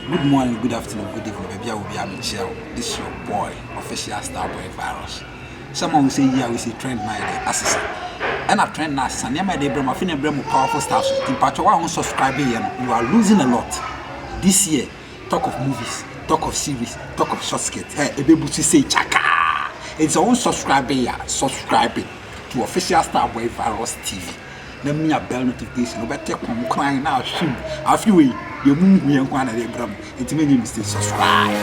Good morning, good afternoon, good evening, baby. I will be Michelle. This is your boy, official Starboy Virus. Someone will say, yeah, we say trend my assassin. And a trend now, and my day, Brahma, Fina Brahma, powerful stars. In Pachawa, on subscribing, you are losing a lot. This year, talk of movies, talk of series, talk of short skits. Hey, a baby to say, Chaka. It's our own subscribing to official Starboy Virus TV. Let me a bell notification. No better come crying now. Shoot, a few way. You move me and one of them, Bram. It's many mistakes. Subscribe.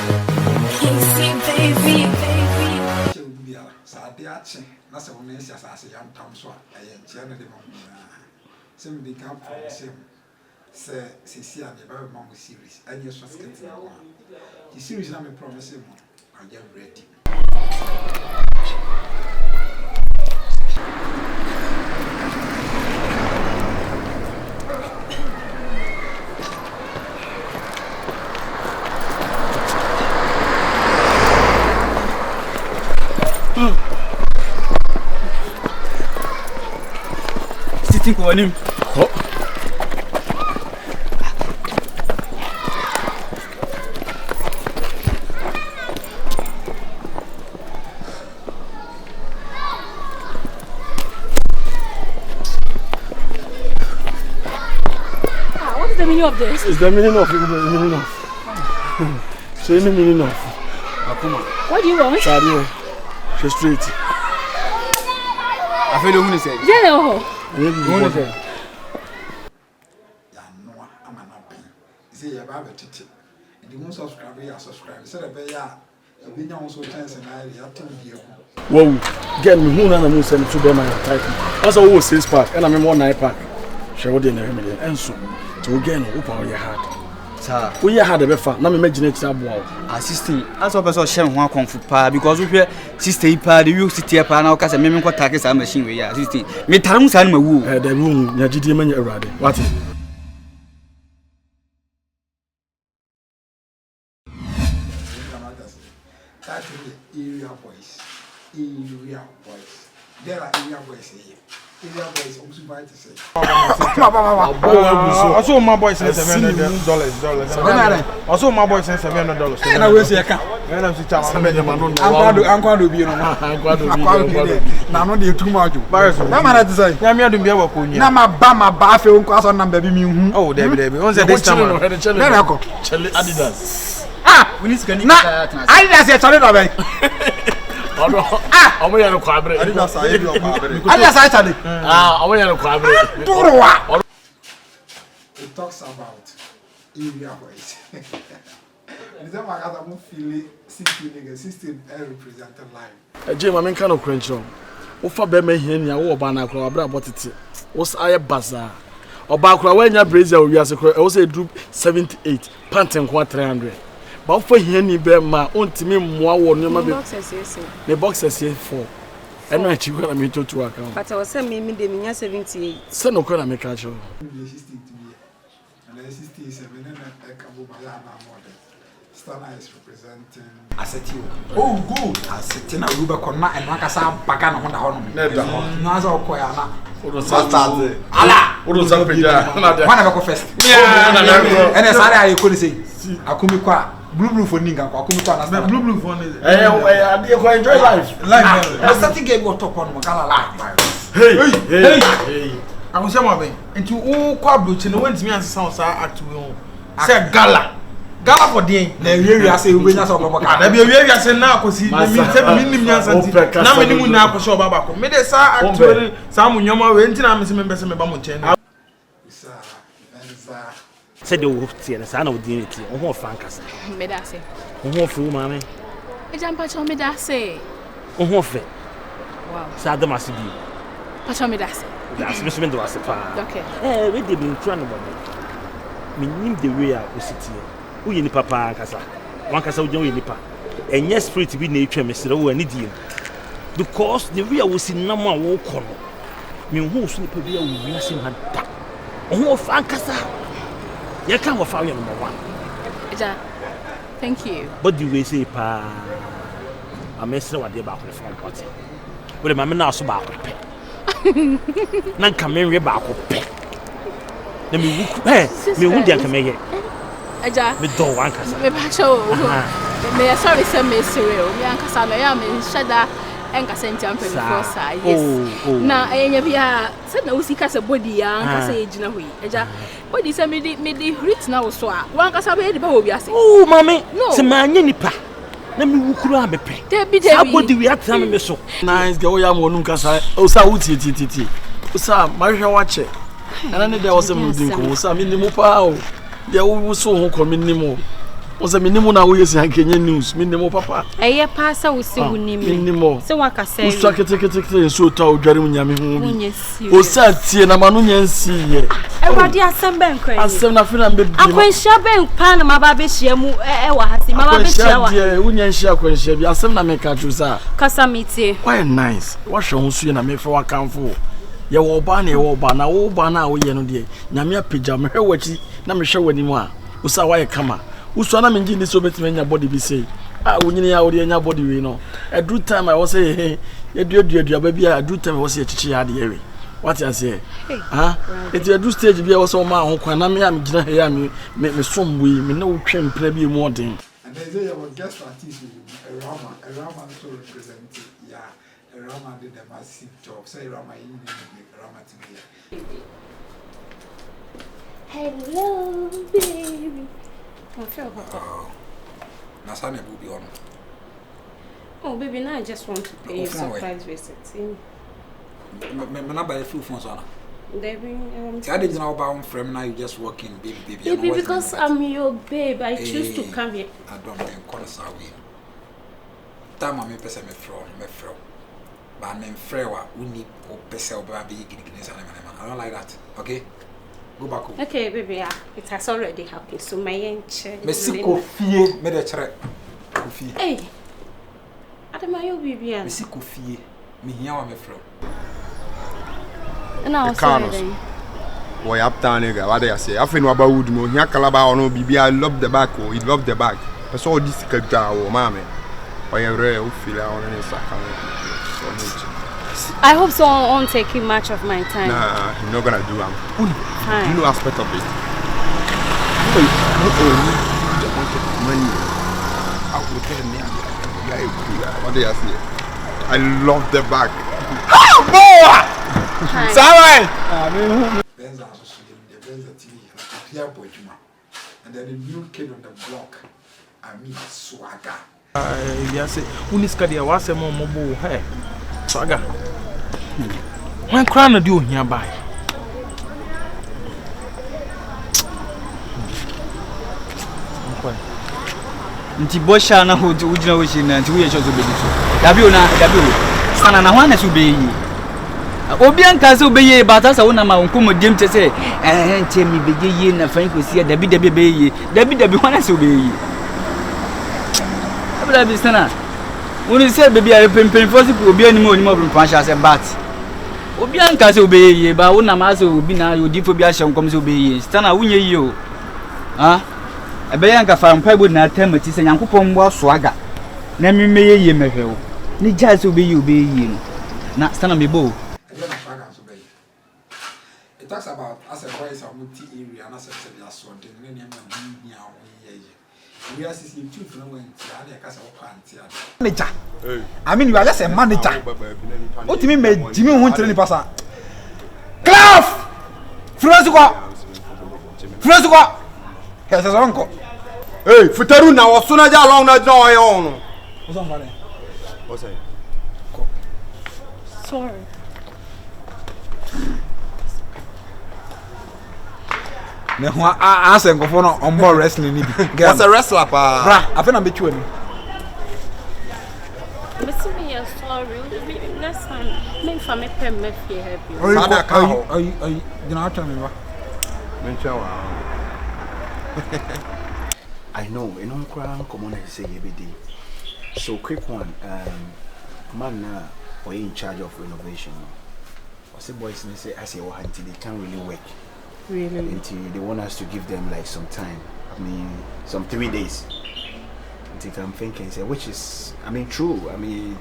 Baby. Sadiachi, that's a woman as a young Tom Swat. I am generally some big up for the same. Sir, Cecilia, the very mom series. And you're just getting one. The series I'm promising. I am ready. Sitting on him. What is the meaning of this? It's the meaning of So the meaning of What do you want? Sadio. She's straight. I feel the woman said. Jello. What is it? I'm an open. See, you're about to tip. And you won't subscribe, you subscribe. So, you've been also chance and I have to be. Whoa, get me who and I'm sending to them and type. That's a whole 6 pack, and I'm in 1 9 pack. Shall we dinner and so to again open your heart. Sir, we had a befa, now imagine it's a wow. Assisting, as a person, share one kung fu pa because we hear sister pa, the you sit here, now, because a member got tackles and machine we are assisting. Me Tarums and my woo. The room, Yajidi Mania already. What is Area boys. There are area boys here. Area boys also buy to say. I saw my boys in $700. I saw my boys in $700. And I will say, I can't. And I'm sitting on I'm going to be on. Now, not the too much. No matter to say. I'm going to be able to. Now, my bama bathroom class on number. Oh, Debbie. Once a day, Adidas. Ah, we need to get Adidas, it's a little bit. I'm going to quabre. Adidas, I want to quabre. It talks about area boys. The time I got a feeling 16 represented line. Jim, I'm in kind of crunch. Ofa be me here nia wo ba na akra abra botete. Wos aye bazaar. Oba akra wa nya brazier o wiase kra. O say group 78 panten kwa 300. Ba ofa here ni be ma ontimi mmoa wo no ma be. The boxes here 4. Eno achi kwa na me to account. But I was saying me de minya 78. Se no kwa na me ka cho. And the 67 and a cabo bayana model. Stana is representing Assetio. Oh, good. Assetina Ruba Kona and Makasa Bagana on the Honor. Never. Naza Koyana. Allah! What was up? One of a first. And as I could say, Akumikwa, blue for Ninga, Akumikwa, blue for I enjoy life. A certain game will top on Makala life. Hey. I was saying, into all quabluch and went to me and sounds act to say gala. Gala for day. I say, we just over Makala. I say now, because he means now many would now show Babako. Made a sa actually some Yama went in. I'm members of Bamuchen. Said the wolf, and son of dignity, or more frankers. Medase. Or more fool, mammy. A jump patch on Medase. Or more fit. Wow. Sad must be. Patch on Medase. That's Miss Mendo as a fire. Okay. Eh, we did in Cranable. Me name the way I was sitting. Who in the papa, Cassa? One Cassa would join Nipa. And yes, free to be nature, Mr. O, and idiot. Because the real was in no more walk on. Me who sleep a real with him had that. Oh, Francassa. You can't find your number 1. Thank you. But do we say, Pa? I messed what they about the front party. But my man also back with pet. None come in back with pet. Let me who can make it. Eja. Me do one kasa. Me pacho. Me sorry say me serious. Me ankasa no ya me shada enka sentia mpemfo sa. Yes. Na enya bia say na usika se body ya ankasa ejina hoyi. Eja body say me di hit na wo so a. Wan kasa be ba obi ase. Oh mama. Se manye nipa. Na me wukuru abepe. Debi. Abodi wi atama me so. Nice girl ya mo nu kasa. O sa wuti titi. O sa mahwe wache. Ana ne dia wo se mu din ko. O sa me ni mu pa o. Dia wo so ho ko me ni mu. O sa me ni mu na wo yesi ankenye news. Me ni mu papa. Eye pa sa wo se wo ni Me ni mu. Se wa kasa. O sa kete so ta o dware mu nyame ho bi. Munye si. O sa tie na manu nyansi ye. Ewadi asem ben kwan. Asem na fina be bi. Akwanhia ben pa na maba be hia mu wa hase. Maba be hia wa. Akwanhia unyanhia akwanhia bi. Asem na me ka tru sa. Kasa metie. Why nice. Wa hwe ho su na me fa wa kanfo. Ye wo ba na ye wo ba na wo ba na wo ye no de. Nyame apagya me hwe wachi na me hwe wani mu a. Wo sa wa ye kama. Wo so na me ngi ni so betime nya body bi sei. Ah wonyini ya wo de nya body we no. Every time I was say ye dua ba bi a do time I was say chichi ya de ye we. What you say? Huh? It's a do stage be also ma ho kwan na me am gina he ya me somwe me na wo twem pra bi mu odin. And they say your guest artist Rama to represent Rama did a massive job. Say Rama in Rama to me. Hello baby. I feel hot. Nasane will be on. Oh baby, now I just want to pay you a surprise visit. Me na buy a few phones on. Baby, I didn't know about from now you just walk in, baby. Baby, because I'm your babe, I choose to come here. I don't think call us away. Time I me person me fro. But I'm frewa we need or person be I don't like that. Okay? Go back home. Okay, baby, it has already happened. So my enche. Messi Kofi me the chere. Kofi. Hey. Adamayo baby. Messi Kofi. Me here wa me fro. And I was saying, boy, uptown nigga, what they say? I think about wood mo. Here Calabar or no BB. I love the back. Oh, he love the back. I saw this culture. Oh, mommy. Why you real feel on any second? I hope someone won't take much of my time. Nah, you're not gonna do it. Fine. You know aspect of it. What do you say? I love the back. Oh, boy! Sorry! Benza TV, and then the new kid on the block, I mean swagger. Yes, Uniskadia was a mobile hair. Swagger. When crown do hereby. Nti bosha na ho ujina wo shi na nti wo ye shozo be diso dabi o sana na hwana su be yi obi anka se obeye bata sa wona ma nkomo dem te se nti mi be yi na fan ko si dabi be yi dabi hwana se obeyi abla bi sana woni se be bia pempen fosi ko obi anim onim obro pan sha se bat obi anka se obeyi ba wona ma se obi na odifo bi a hye nkom se obeyi sana wunye yi o ha ebeya nka fa mpa bo na atamati se nyankopon bo asoaga na memeye ye mehwewo ni jase obeyi no na sana mebo it talks about as a voice of multi area and as a said so the name we are seeing two from when I cast a manager. I mean you are just a manager. What do you mean Jimmy won't tell any person? Claf! Francois! Here's his uncle. Hey, Futaru now was sooner along that joy on. What's that? Sorry. Me ho asen go for no on board wrestling ni bi. What's a wrestler pa? Bra, I feel na be twa ni. Listen me, you're sorry. Next time, me for me pen me fear help you. You know tell me ba. I know, you know, crown common say every day. So quick one, man or in charge of renovation. What's the boys say as you until they can't really work. Really? Until they want us to give them like some time. I mean, some 3 days. Until I'm thinking, say, which is, I mean, true. I mean,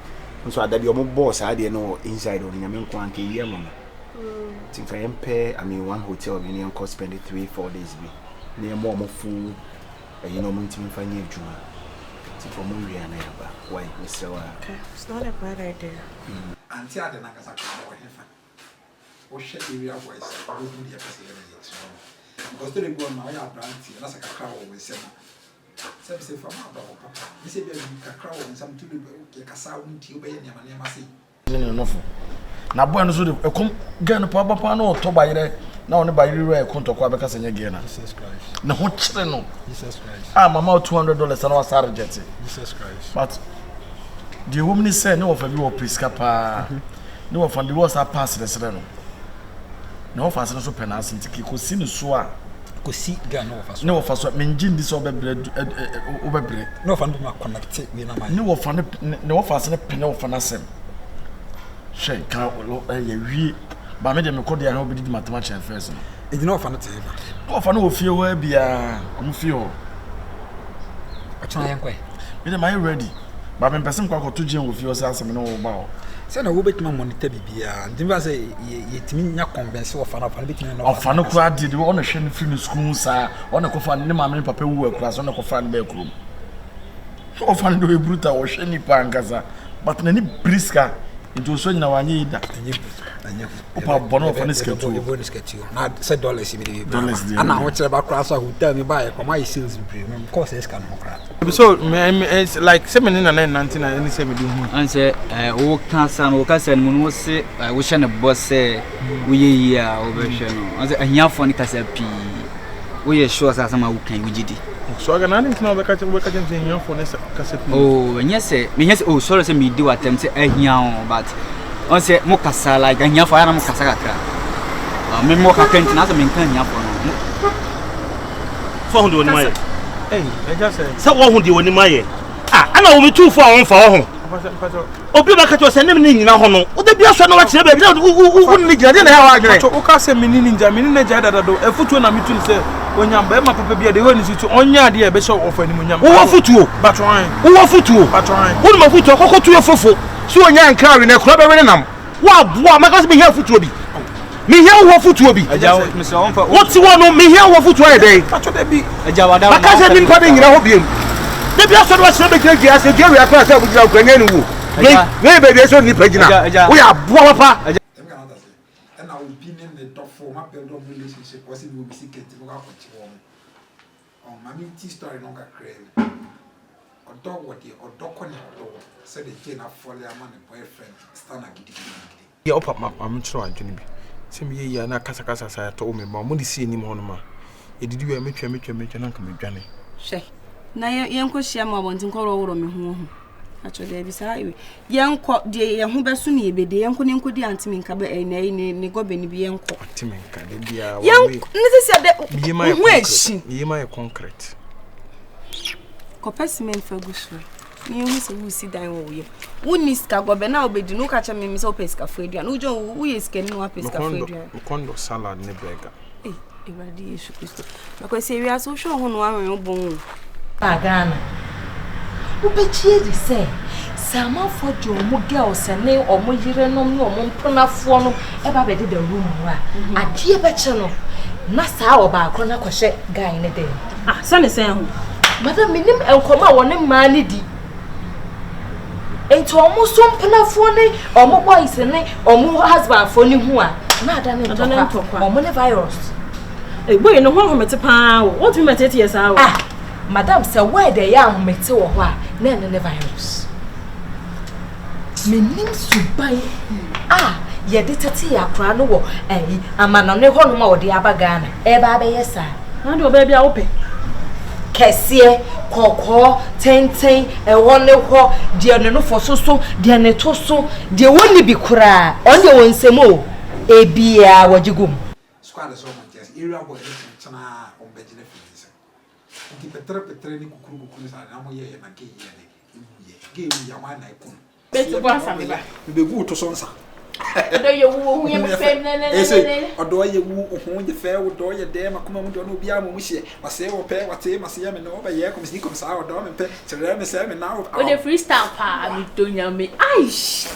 so that your boss, I didn't know inside on Yaman Kwanke Yaman. Think I am pay, I mean, one hotel, and you cost spend 3-4 days. Near more food. you know, Muntim Fanya Juma. For movie and Abba. Why, Mr. Okay, it's not a bad idea. Until the Nakasa or Hefa. Or share area voice, or do the episode. Because they go on my branch, and as a crowd with Sema. Some say from our papa. They say, a crowd and some to the Casau until Bay and Yamasi. Na boy no so de ekom gan papa no to ba yire na one ba yire e kon to kwa beka senya ge na Jesus Christ na ho kire no Jesus Christ mama $200 na wa sar jet Jesus Christ but the woman say no of bi wo priska pa no of the was pass the sere no na of ase no so penance ntiki ko si no so a ko si gan no of so menjin di so bebre no of ma connect we na mai no of ase no pene of na sem she ka ye wi ba me de me kodi an obidi mathematics first no e di no fa no te ba no fa no ofie wa bia o fie ho a try yankwe me de my ready ba me person kwa ko to gen ofie o se asem no ba o se na wo betima monitor bibia ndi ba se ye timi nya convince o fa no betima no o fa no kwa di o no hwe no free no school sa o no ko fa ne ma me papa wu akura so no ko fa no ba akuru o fa no do e bruta o hwe ni pa ngaza but na ni briska into so nyina wanye ida anye opa bono for nisketu na say dollars ibi ana ho kire ba kra so hotel mi ba e koma e sales premium course is can kra so it's like 719 na any 7 di hu an say o kan san mu no se wo hye ne boss say wo ye yi a wo be hye no an say ahiafo ni kasa pi wo ye sure sa sama wo kan wo gidi so aga na nti na be ka chen ahiafo ne kasa pi oh nyese me nyese oh sorry say me di what them say ahian but on say mo kasa like ahiafo ya na mo kasa kakra me mo ka kenti na so me kan ahiafo no for hu de woni mai I just say wo hu de woni mai ana wo me tu fo awon fa wo ho obi ba ka to se ne me nyina ho no o de bia so na wa kire ba bi na wo ni gina de na ya wa gire o ka se me ni ninja me ni na ja dada do efutuo na me tu se onyamba e ma papa bia de we ni situ onya de e be so ofa ni munyamba wo futuo batwan wo futuo wo ma futuo kokotu e fofo so onya nkra we na kura be we nam wa boa ma ka se me hia futuo bi me hia wo futuo bi aja me se on fa wo ti wo no me hia wo futuo e dey acho de bi aja wada ba ka se bi mpa de nyina ho biem de bia so do wa se be kire gia se gere akra se bugina kwanya ni wo me be de so ni pagina wo ya boa papa and I will be in the top for my build up relationship was it will be secret to go out on my tea story no ka crave or dog what the or dog on your said the chain of follow a man boyfriend stand agidi ya opa am tro adwene bi se me ye na kasa kasa sa to o me ma mo di si ni mo no ma e didi we metwa na ka me dwane she na yenko hia ma bontin ko ro me ho acho de bi sa yenko de ye ho besu ne ebede yenko ne nkodi antimi nka ba ne gobe ni bi yenko antimi nka de bia wa we ne se de ho eshi yema e concrete ko pesimen fagusu ni hu se hu si dan wo ye woni ska gobe na obedi no ka cha me se opeska fuadua no jo wo ye ska ni no opeska fuadua kondo salad ne burger Ewadi Yesu Kristo because we are so sure ho no anwe bon Ghana ubechie di say sama for jo mo girls ne omo yire nom no omo mponafo no e ba be de the room wa ade be che no na sa wo ba akro na kohye guy ne de sane sen ho madam minim enkoma wo ne ma ne di ento omo so mponafo ne omo boys ne omo husband fo ne hu a na ada ne ntokwa omo ne virus boy no ho mete pa what we mete yes madam say where they am mete wo ho a na ne virus menim subai ye de tete ya kra no wo amana ne ho no ma wo de abaga na e ba be yesa na de oba bia wo pe kese kokko tenten e ho ne ho de ne no fososo de ne toso de woni bi kra on de wonsemo e bia wajigum squad so much area boy tana on bejine fitisa ndi petre ni kukuru sa na mo ye na ke ye ge ya ma na ikun betu kwa sameba be gu to sonsa odo ye wu ye me fem ne odo ye wu ho ye fe odo ye de makoma mu do no bia mo hye wase wo pe wate mase me no ba ye komisi komisa odo me pe tere me se me na o de freestyle pa mi to nya me aish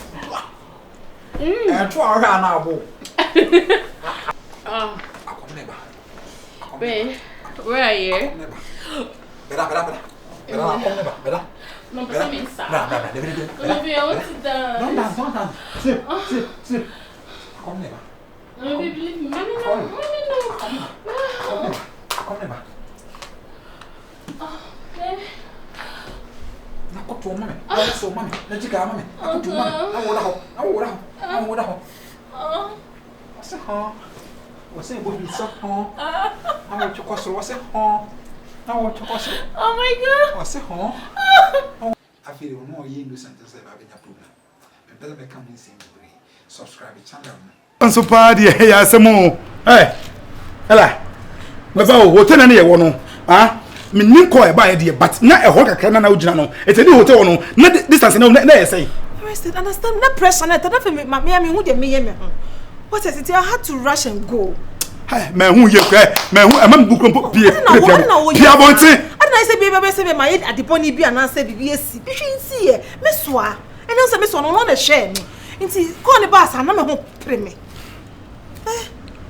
to ara na abo Wait, where are you? No, but I'm inside. No, be able to dance. Don't dance. Sit. Come never. No, be believe me. Mommy, no. Come never. Oh, baby. Now go to mommy. So mommy. Let's go, mommy. Go to mommy. I would have. What's it, huh? What's it, boy? It's up, huh? I want to cross. What's it, huh? I want to cross. Oh my God. What's it, huh? I feel more you do something about a problem. Better become in same way. Subscribe to channel. So party ya semo. Ela. Baba o hotel na ye wo no. Me nim ko e ba ye but na e ho kakra na ugina no. E tedi hotel no. Na distance na ye say. Arrested, understand that pressure na that me hu de me ye me. What is it? I had to rush and go. Hey, me hu ye kwa. Me hu e mam buku pie. Pia bonti. I say baby say my head at the pony bi and say bibi esi. Bi hwinsi e. Me soa. And also me so no na share me. Nti call the boss and na me ho pre me.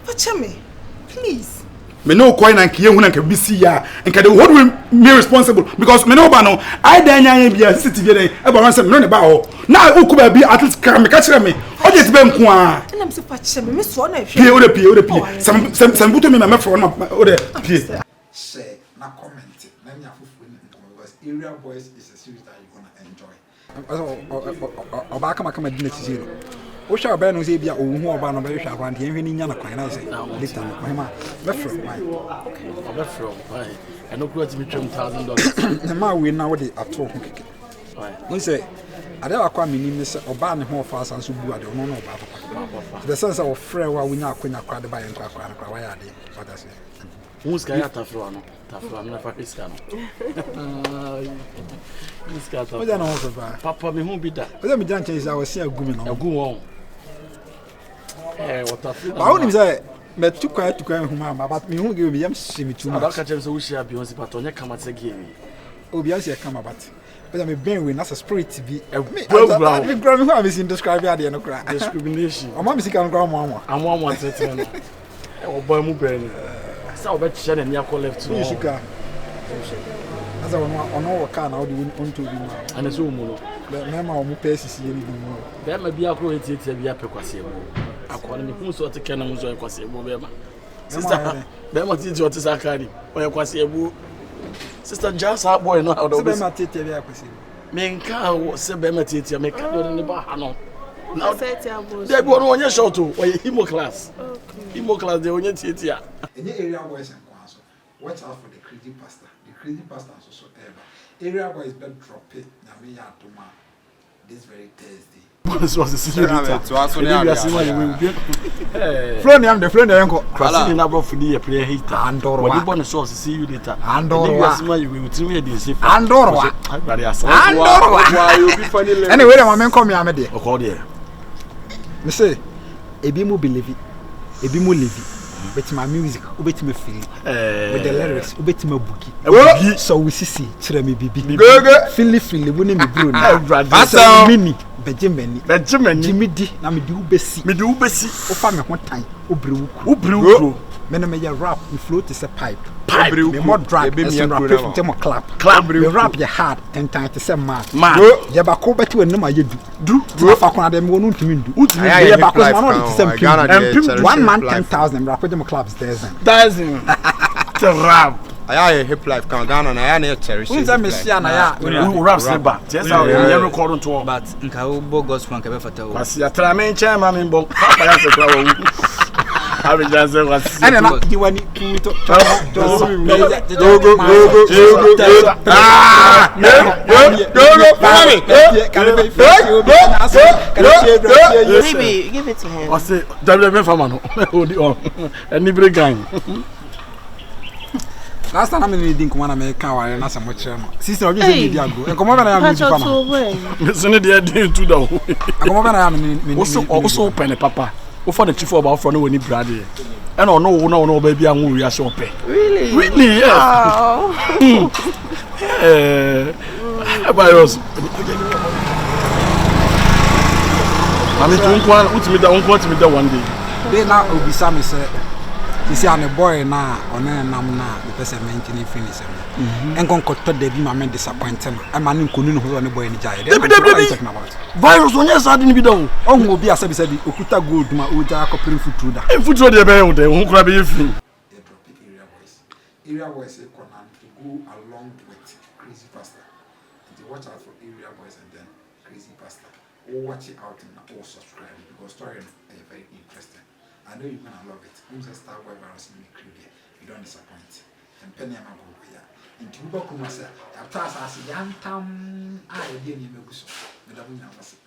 Watch me. Please. Me no coin and kiye hu na ka bisi ya. Nka dey hold me responsible because me no ba no. I dey anya bia CCTV dey. E ba wan say me no ne ba ho. Na ukuba bi at least ka me ka kire me. O je tibe nko a. Na me say watch me so na hwe. Pie o de pie. Some buto me me for na o de pie. Share na comment. Let me afufu ni because Area Boys is a series that you're going to enjoy. Oba kama di na tizero. O sha oba no say bia owu oba no be hwa akwante enhwe ni nya na kwan na say. Later no kwan ma. Be from why. Okay. Be from why. I no go to me $1,000. Na ma we na we dey ato ho keke. Why? Won say ade akwa minim ni say oba ne ho fa asan so bu ade no no oba papa. The sense of frɛ wa we nya akwanya kwa de ba yen kwa why ade. What I say. Who's guy atafro no? Tafro am na fa iska no. Iska to. What na ho so ba? Papa me hu bi da. What me jan change I was see agumi no. Agu won. What afro. Ba woni say me tukwa hu ma but me hu give me yam shimi too much. Abaka chem say wo share Beyonce but onya kama te give me. Beyonce e kama but. But me ben we na spirit bi. Me gra me hu am sin describe ade no kra. Discrimination. O ma me sika no kra mo. Amo tete no. E wo boy mu ben. Sa o be che na nia call left no. Sika. Asa ono wo ka na o de onto bi ma. Ana so mu no. Me ma o mu pesi ni bi mu. Be ma bi akro etieti bi apekwase ebo. Akwa na hu so te kana mu so ekwase ebo be ma. Sister, be ma ti o te sakari. O ekwase ebo. Sister Jasa boy no how do be. Se be ma tete bi akwase. Me nka se be ma tete me ka do ne ba ha no. Now tete abo. Dey go no onye short o. O himo class. Okay. Himo class dey onye tete a. Any Area Boys and Kwanso. Watch out for the crazy pastor. The crazy pastor so ever. Area Boys better drop it. Na me ya to ma. This very Thursday. This was the season. Flow ni am the flow ni enko. Kwasi ni na bro fudi ye play hit. Andoro. What you born so see you later. Andoro. You ask me you will tell me the safe. Andoro. Andoro. Anyway, my man come here am there. O call there. Me say ebi mu believe it. Ebi mu live. Bet my music, ubeti me feel. With the lyrics, ubeti me boogie. So we see chire me bibi. Feel we ne me bro na. Basa mini Benjamin. Jimmy D na me di ubesi. Ofa me ho tan. Obrewu. Me no me ya rap, me float is a pipe. Me more drag, me rap, me more clap. Me rap your hard, 10 times to say mad. Ya ba ko beti we no ma yedu. Do fa kwa dem wonu ntumi ndu. Ya ba ko ma no to say 1 man 10,000 rap dem clubs dozen. To rap. Aya hip life kan Ghana na ya na cherish. Unza mesia na ya. Rap seba. Tiesa o ye record to. But nka wo bo gospel nka be fata wo. Kwasi atra men chairman men bon. Papa ya se kra wo. Abi janse kwasi. Ana na diwani to. Go. Baby, give it to him. I say, WM Fama no. Hold on. Any break gang. Last time I didn't come on America or na some much. Sister, you say media go. And come over na am Fama. Listen to the day to the. Come over na am. Also open papa. O for the chief about for no any brad. And no baby am we are so pay. Really? Yes. About us. I mean, don't want me that one day. They now Obisa me say You see, I'm a boy now, or no, I'm not, because I'm maintaining finish. And go to the be disappointed. I'm an including who on the boy in the giant. Talking about virus on your side in the middle. Oh, will be a said, Okuta good, my Uja copying food through that. And food to the bell, they won't grab you through. Area boys to go along with Crazy Pastor. To watch out for area boys and then Crazy Pastor. Or watch it out and all subscribe because story is very interesting. I know you're gonna love it. Who's a star boy virus in the crew here? You don't disappoint. And Penny and go here. And to Boku Massa, after us as a young town, I didn't even go so. But I will never see.